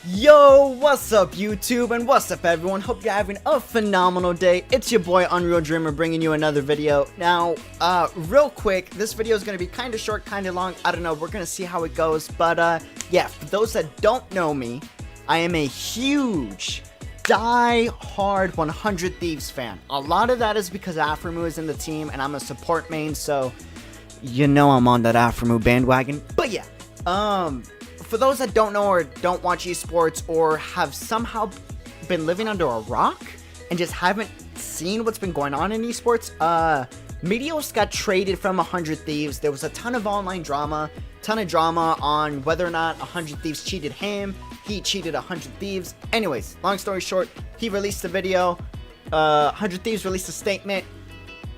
Yo, what's up YouTube and what's up everyone? Hope you're having a phenomenal day. It's your boy Unreal Dreamer bringing you another video. Now, real quick, this video is going to be kind of short, kind of long. I don't know, we're going to see how it goes. But yeah, for those that don't know me, I am a huge, die-hard 100 Thieves fan. A lot of that is because Aframu is in the team and I'm a support main, so you know I'm on that Aframu bandwagon. But yeah, for those that don't know or don't watch esports or have somehow been living under a rock and just haven't seen what's been going on in esports, Meteos got traded from 100 Thieves. There was a ton of online drama, on whether or not 100 Thieves cheated him, he cheated 100 Thieves. Anyways, long story short, he released a video, 100 Thieves released a statement.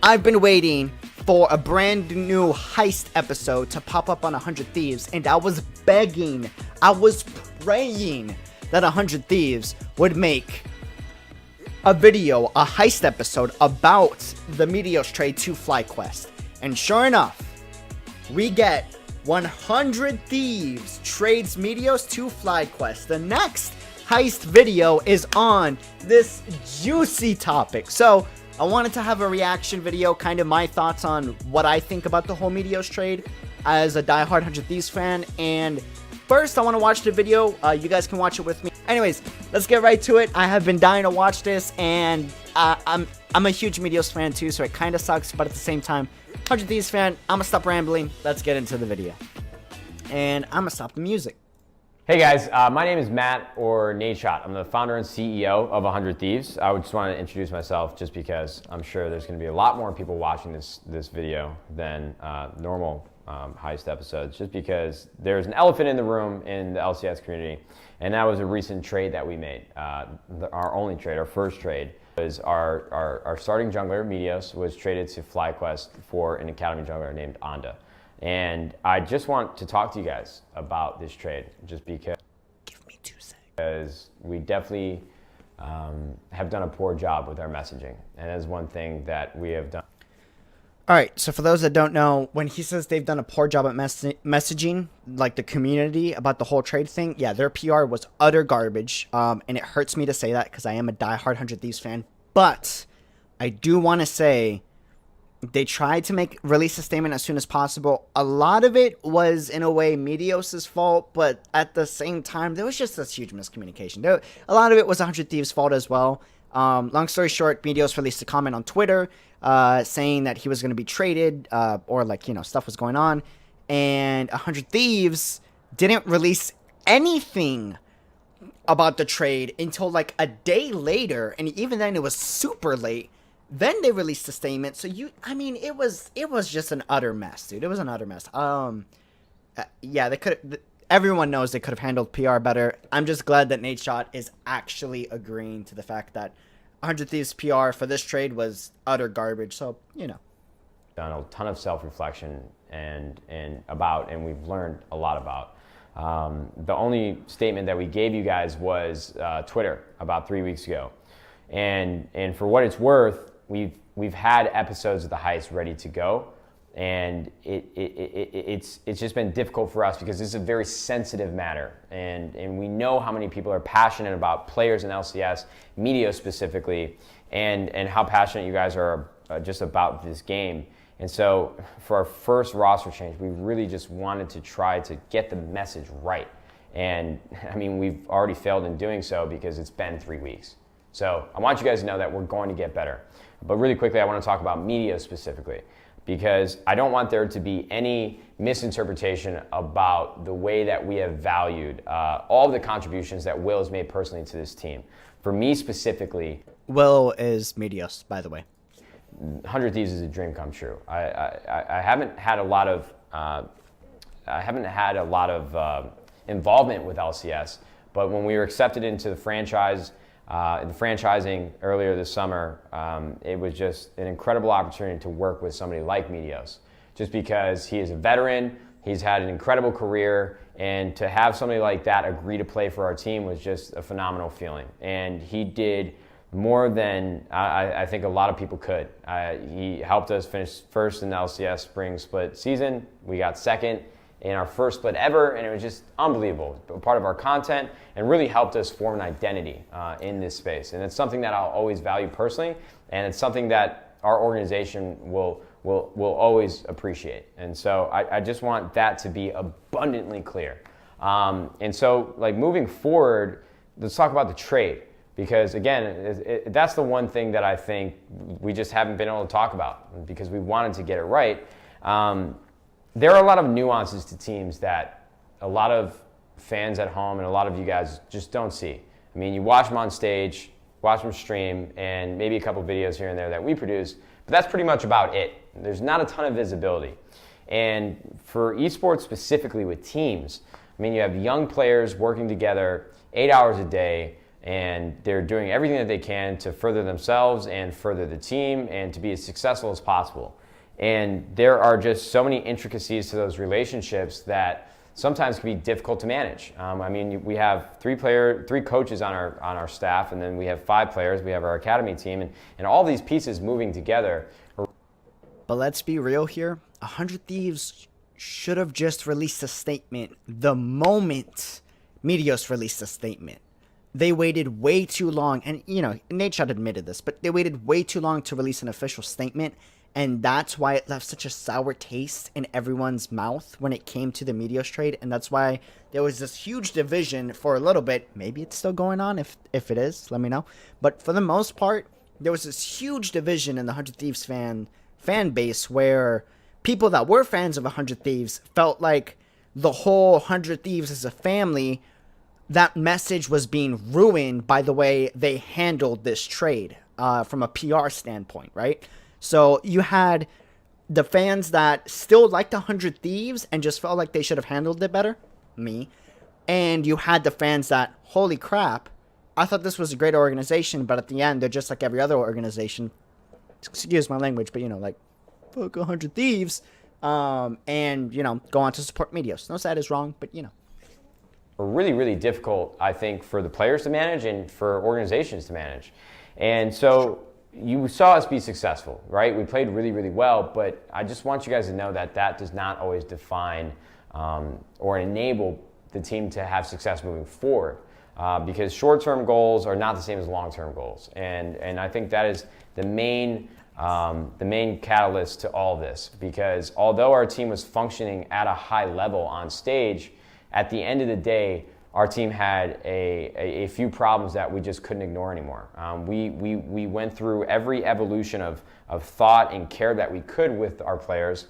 I've been waiting for a brand new Heist episode to pop up on 100 Thieves, and I was begging, I was praying that 100 Thieves would make a video, a Heist episode about the Meteos trade to FlyQuest. And sure enough, we get 100 Thieves trades Meteos to FlyQuest. The next Heist video is on this juicy topic. So I wanted to have a reaction video, kind of my thoughts on what I think about the whole Meteos trade as a diehard 100 Thieves fan. And first, I want to watch the video. You guys can watch it with me. Anyways, let's get right to it. I have been dying to watch this, and I'm a huge Meteos fan too, so it kind of sucks, but at the same time, 100 Thieves fan. I'm gonna stop rambling. Let's get into the video, and I'm gonna stop the music. Hey guys, my name is Matt, or Nadeshot. I'm the founder and CEO of 100 Thieves. I just want to introduce myself just because I'm sure there's going to be a lot more people watching this video than normal Heist episodes, just because there's an elephant in the room in the LCS community, and that was a recent trade that we made. Our only trade, our first trade, was our starting jungler, Meteos, was traded to FlyQuest for an academy jungler named Anda. And I just want to talk to you guys about this trade, just because. Give me 2 seconds. Because we definitely have done a poor job with our messaging, and that's one thing that we have done. All right, so for those that don't know, when he says they've done a poor job at messaging, like the community about the whole trade thing, yeah, their PR was utter garbage, and it hurts me to say that because I am a diehard 100 Thieves fan. But I do want to say, they tried to release a statement as soon as possible. A lot of it was, in a way, Meteos' fault, but at the same time, there was just this huge miscommunication. A lot of it was 100 Thieves' fault as well. Long story short, Meteos released a comment on Twitter saying that he was going to be traded, or like, you know, stuff was going on. And 100 Thieves didn't release anything about the trade until like a day later, and even then it was super late. Then they released a statement. So I mean, it was just an utter mess, dude. It was an utter mess. Yeah, everyone knows they could have handled PR better. I'm just glad that Nadeshot is actually agreeing to the fact that 100 Thieves PR for this trade was utter garbage. So, you know, Done a ton of self-reflection and we've learned a lot about. The only statement that we gave you guys was Twitter about 3 weeks ago, and for what it's worth, we've had episodes of the Heist ready to go, and it's just been difficult for us because this is a very sensitive matter, and we know how many people are passionate about players in LCS, Meteos specifically, and how passionate you guys are just about this game. And so for our first roster change, we really just wanted to try to get the message right. And I mean, we've already failed in doing so because it's been 3 weeks. So I want you guys to know that we're going to get better. But really quickly, I want to talk about Meteos specifically, because I don't want there to be any misinterpretation about the way that we have valued all of the contributions that Will has made personally to this team. For me specifically, Will is Meteos, by the way. 100 Thieves is a dream come true. I haven't had a lot of involvement with LCS, but when we were accepted into the franchise, the franchising earlier this summer, it was just an incredible opportunity to work with somebody like Meteos, just because he is a veteran, he's had an incredible career, and to have somebody like that agree to play for our team was just a phenomenal feeling. And he did more than I think a lot of people could. He helped us finish first in the LCS spring split season. We got second, in our first split ever, and it was just unbelievable. Part of our content and really helped us form an identity in this space. And it's something that I'll always value personally, and it's something that our organization will always appreciate. And so I just want that to be abundantly clear. And so, like, moving forward, let's talk about the trade, because again, that's the one thing that I think we just haven't been able to talk about because we wanted to get it right. There are a lot of nuances to teams that a lot of fans at home and a lot of you guys just don't see. I mean, you watch them on stage, watch them stream, and maybe a couple videos here and there that we produce, but that's pretty much about it. There's not a ton of visibility. And for esports specifically with teams, I mean, you have young players working together 8 hours a day, and they're doing everything that they can to further themselves and further the team and to be as successful as possible. And there are just so many intricacies to those relationships that sometimes can be difficult to manage. I mean, we have three coaches on our staff, and then we have 5 players. We have our academy team, and all these pieces moving together. But let's be real here. 100 Thieves should have just released a statement the moment Meteos released a statement. They waited way too long, and Nadeshot admitted this, but they waited way too long to release an official statement, and that's why it left such a sour taste in everyone's mouth when it came to the Meteos trade, and that's why there was this huge division for a little bit. Maybe it's still going on. If it is, let me know. But for the most part, there was this huge division in the 100 Thieves fan base where people that were fans of 100 Thieves felt like the whole 100 Thieves as a family, that message was being ruined by the way they handled this trade from a PR standpoint, right? So you had the fans that still liked 100 Thieves and just felt like they should have handled it better, me. And you had the fans that, holy crap, I thought this was a great organization, but at the end, they're just like every other organization. Excuse my language, but like, fuck 100 Thieves. And, go on to support Meteos. No, that is wrong, but Really, really difficult, I think, for the players to manage and for organizations to manage. And so you saw us be successful, right? We played really, really well, but I just want you guys to know that that does not always define or enable the team to have success moving forward, because short-term goals are not the same as long-term goals. And I think that is the main catalyst to all this, because although our team was functioning at a high level on stage, at the end of the day, our team had a few problems that we just couldn't ignore anymore. We went through every evolution of thought and care that we could with our players.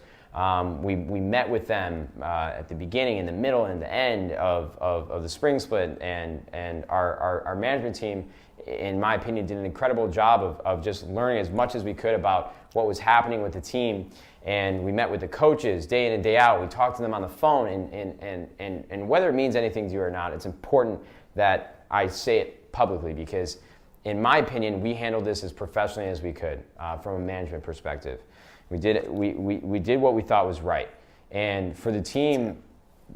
We met with them at the beginning, in the middle, and the end of the spring split, and our management team, in my opinion, did an incredible job of just learning as much as we could about what was happening with the team. And we met with the coaches day in and day out. We talked to them on the phone, and whether it means anything to you or not, it's important that I say it publicly, because in my opinion, we handled this as professionally as we could from a management perspective. We did what we thought was right. And for the team,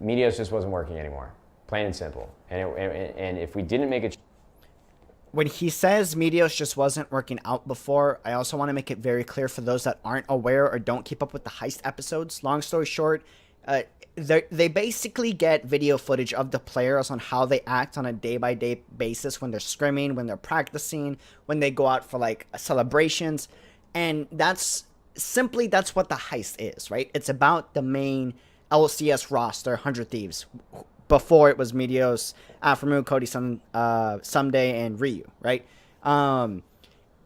Meteos just wasn't working anymore, plain and simple. And if we didn't make a when he says Meteos just wasn't working out before, I also want to make it very clear for those that aren't aware or don't keep up with the Heist episodes. Long story short, they basically get video footage of the players on how they act on a day-by-day basis when they're scrimming, when they're practicing, when they go out for like celebrations. And that's what the Heist is, right? It's about the main LCS roster, 100 Thieves. Before it was Meteos, Aftermoon, Cody, Someday, and Ryu, right? And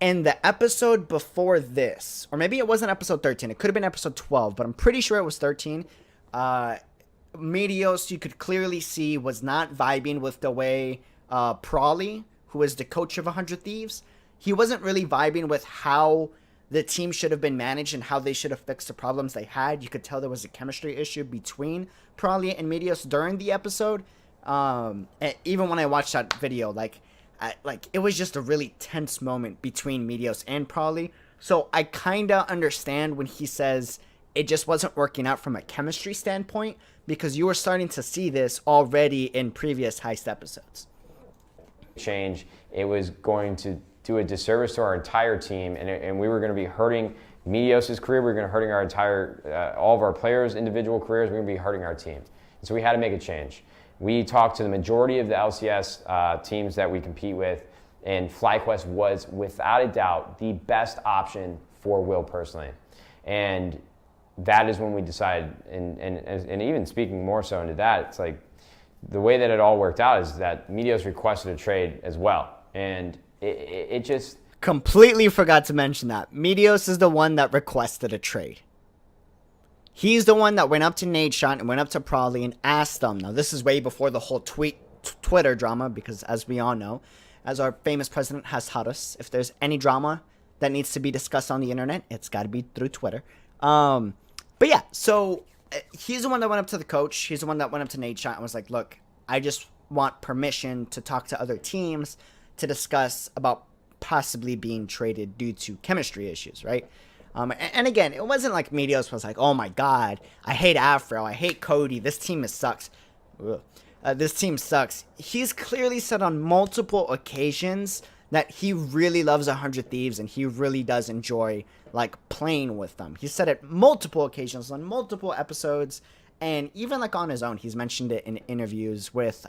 the episode before this, or maybe it wasn't episode 13, it could have been episode 12, but I'm pretty sure it was 13. Meteos, you could clearly see, was not vibing with the way Prawley, who is the coach of 100 Thieves, he wasn't really vibing with how the team should have been managed and how they should have fixed the problems they had. You could tell there was a chemistry issue between Prawley and Meteos during the episode. And even when I watched that video, it was just a really tense moment between Meteos and Prawley. So I kind of understand when he says it just wasn't working out from a chemistry standpoint, because you were starting to see this already in previous Heist episodes. Change, it was going to do a disservice to our entire team, and we were going to be hurting Meteos' career, we're going to hurting our entire, all of our players' individual careers, we're going to be hurting our team. And so we had to make a change. We talked to the majority of the LCS teams that we compete with, and FlyQuest was, without a doubt, the best option for Will personally. And that is when we decided, and even speaking more so into that, it's like the way that it all worked out is that Meteos requested a trade as well. And it just... Completely forgot to mention that. Meteos is the one that requested a trade. He's the one that went up to Nadeshot and went up to Probably and asked them. Now, this is way before the whole Twitter drama, because as we all know, as our famous president has taught us, if there's any drama that needs to be discussed on the internet, it's got to be through Twitter. But yeah, so he's the one that went up to the coach. He's the one that went up to Nadeshot and was like, look, I just want permission to talk to other teams to discuss about possibly being traded due to chemistry issues, right? And again, it wasn't like Meteos was like, oh my god, I hate Afro, I hate Cody, this team sucks. This team sucks. He's clearly said on multiple occasions that he really loves 100 Thieves and he really does enjoy like playing with them. He said it multiple occasions on multiple episodes, and even like on his own, he's mentioned it in interviews with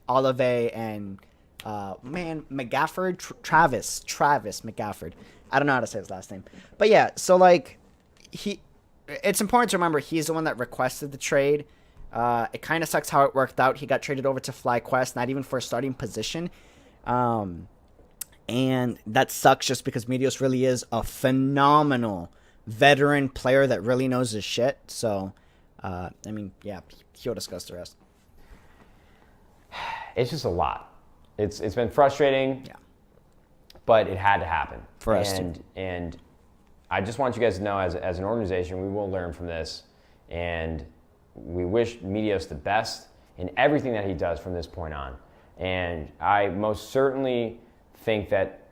Olive and McGafford, Travis McGafford. I don't know how to say his last name, but yeah. So like, it's important to remember he's the one that requested the trade. It kind of sucks how it worked out. He got traded over to FlyQuest, not even for a starting position, and that sucks just because Meteos really is a phenomenal veteran player that really knows his shit. So, I mean, yeah, he'll discuss the rest. It's just a lot. It's been frustrating, yeah, but it had to happen for us. And I just want you guys to know, as an organization, we will learn from this, and we wish Meteos the best in everything that he does from this point on. And I most certainly think that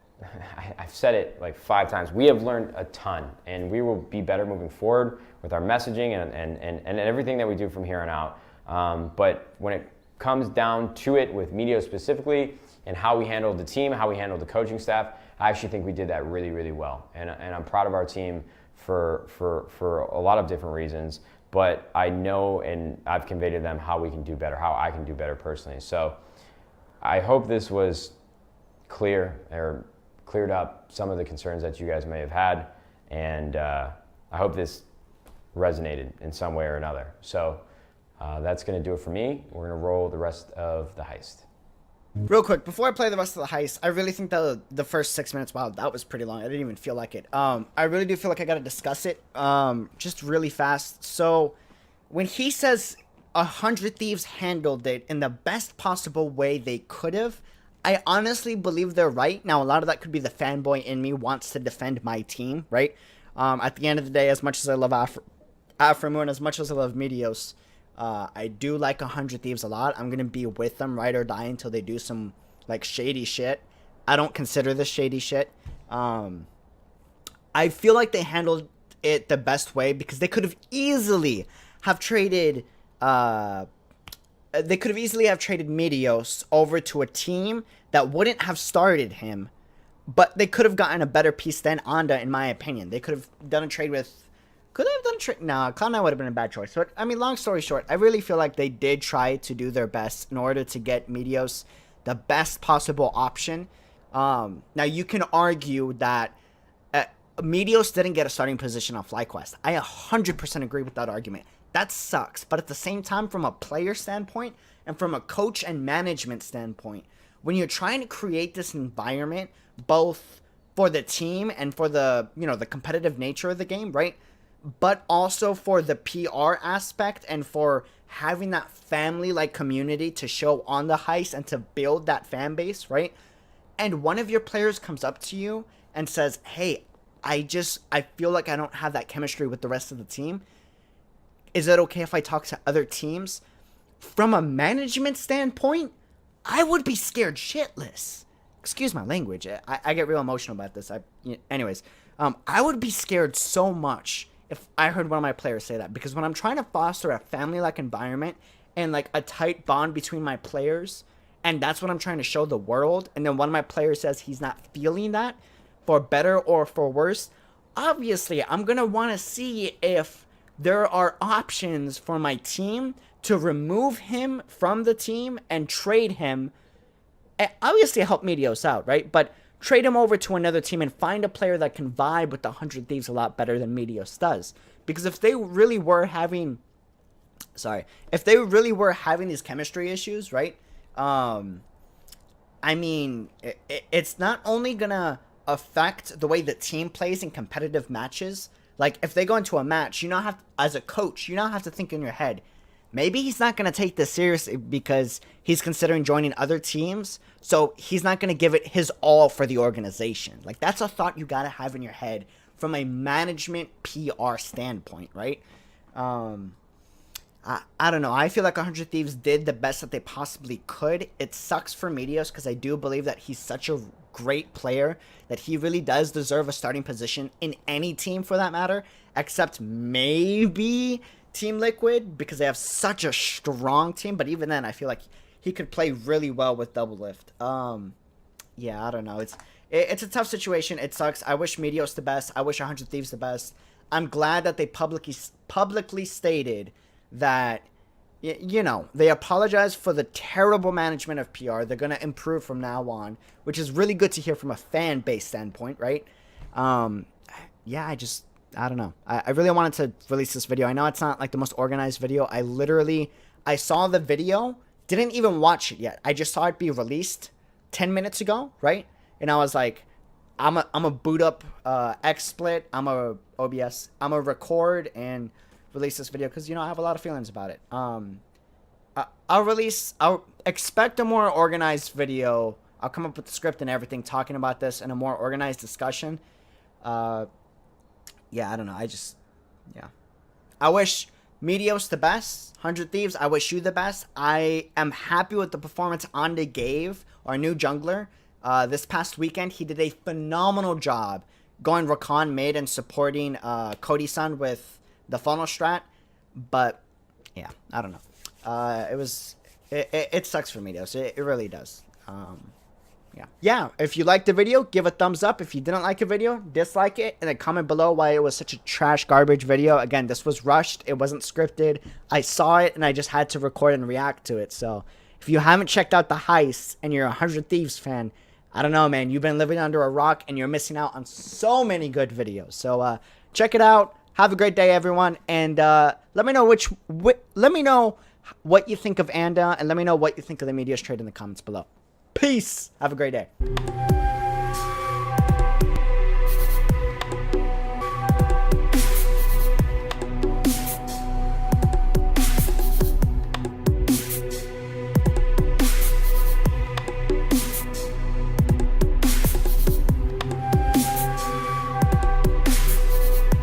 I've said it like 5 times. We have learned a ton, and we will be better moving forward with our messaging and everything that we do from here on out. But when it comes down to it with Meteos specifically and how we handled the team, how we handled the coaching staff, I actually think we did that really, really well. And I'm proud of our team for a lot of different reasons. But I know, and I've conveyed to them how we can do better, how I can do better personally. So I hope this was clear or cleared up some of the concerns that you guys may have had. And I hope this resonated in some way or another. So that's going to do it for me. We're going to roll the rest of the heist. Real quick, before I play the rest of the heist, I really think that the first 6 minutes, wow, that was pretty long. I didn't even feel like it. I really do feel like I got to discuss it just really fast. So when he says 100 Thieves handled it in the best possible way they could have, I honestly believe they're right. Now, a lot of that could be the fanboy in me wants to defend my team, right? At the end of the day, as much as I love Afro Moon, as much as I love Meteos, I do like 100 Thieves a lot. I'm going to be with them ride or die until they do some like shady shit. I don't consider this shady shit. I feel like they handled it the best way because they could have easily have traded Meteos over to a team that wouldn't have started him, but they could have gotten a better piece than Onda, in my opinion. They could have done a trade with... Could they have done a trade? Nah, Cloud9 would have been a bad choice. But, I mean, long story short, I really feel like they did try to do their best in order to get Meteos the best possible option. Now, you can argue that Meteos didn't get a starting position on FlyQuest. I 100% agree with that argument. That sucks. But at the same time, from a player standpoint and from a coach and management standpoint, when you're trying to create this environment, both for the team and for the, the competitive nature of the game, right? But also for the PR aspect and for having that family-like community to show on the heist and to build that fan base, right? And one of your players comes up to you and says, hey, I feel like I don't have that chemistry with the rest of the team. Is it okay if I talk to other teams? From a management standpoint, I would be scared shitless. Excuse my language. I get real emotional about this. I would be scared so much if I heard one of my players say that, because when I'm trying to foster a family-like environment and like a tight bond between my players, and that's what I'm trying to show the world, and then one of my players says he's not feeling that, for better or for worse, obviously I'm going to want to see if there are options for my team to remove him from the team and trade him. Obviously help Meteos out, right? But trade him over to another team and find a player that can vibe with the 100 Thieves a lot better than Meteos does. Because if they really were having... if they really were having these chemistry issues, right? I mean, it's not only going to affect the way the team plays in competitive matches. Like, if they go into a match, you now have, as a coach, you now have to think in your head, maybe he's not going to take this seriously because he's considering joining other teams, so he's not going to give it his all for the organization. Like, that's a thought you got to have in your head from a management PR standpoint, right? I don't know. I feel like 100 Thieves did the best that they possibly could. It sucks for Meteos because I do believe that he's such a great player that he really does deserve a starting position in any team for that matter, except maybe Team Liquid because they have such a strong team. But even then, I feel like he could play really well with Double Lift. Yeah, I don't know. It's a tough situation. It sucks. I wish Meteos the best. I wish 100 Thieves the best. I'm glad that they publicly stated that, you know, they apologize for the terrible management of PR. They're going to improve from now on, which is really good to hear from a fan base standpoint, right? Yeah, I don't know. I really wanted to release this video. I know it's not like the most organized video. I saw the video, didn't even watch it yet. I just saw it be released 10 minutes ago, right? And I was like, I'm a boot up XSplit, I'm a OBS, I'm a record and release this video because, you know, I have a lot of feelings about it. I'll expect a more organized video. I'll come up with the script and everything talking about this in a more organized discussion. Yeah, I don't know. I wish Meteos the best. 100 Thieves, I wish you the best. I am happy with the performance Ande gave, our new jungler. This past weekend, he did a phenomenal job going Rakan mid and supporting Cody-san with the funnel strat. But, yeah, I don't know. It sucks for Meteos. It really does. Yeah, if you liked the video, give a thumbs up. If you didn't like the video, dislike it, and then comment below why it was such a trash garbage video. Again, this was rushed. It wasn't scripted. I saw it, and I just had to record and react to it. So, if you haven't checked out the Heist, and you're a 100 Thieves fan, I don't know, man. You've been living under a rock, and you're missing out on so many good videos. So, check it out. Have a great day, everyone, and let me know let me know what you think of Anda, and let me know what you think of the Meteos trade in the comments below. Peace. Have a great day.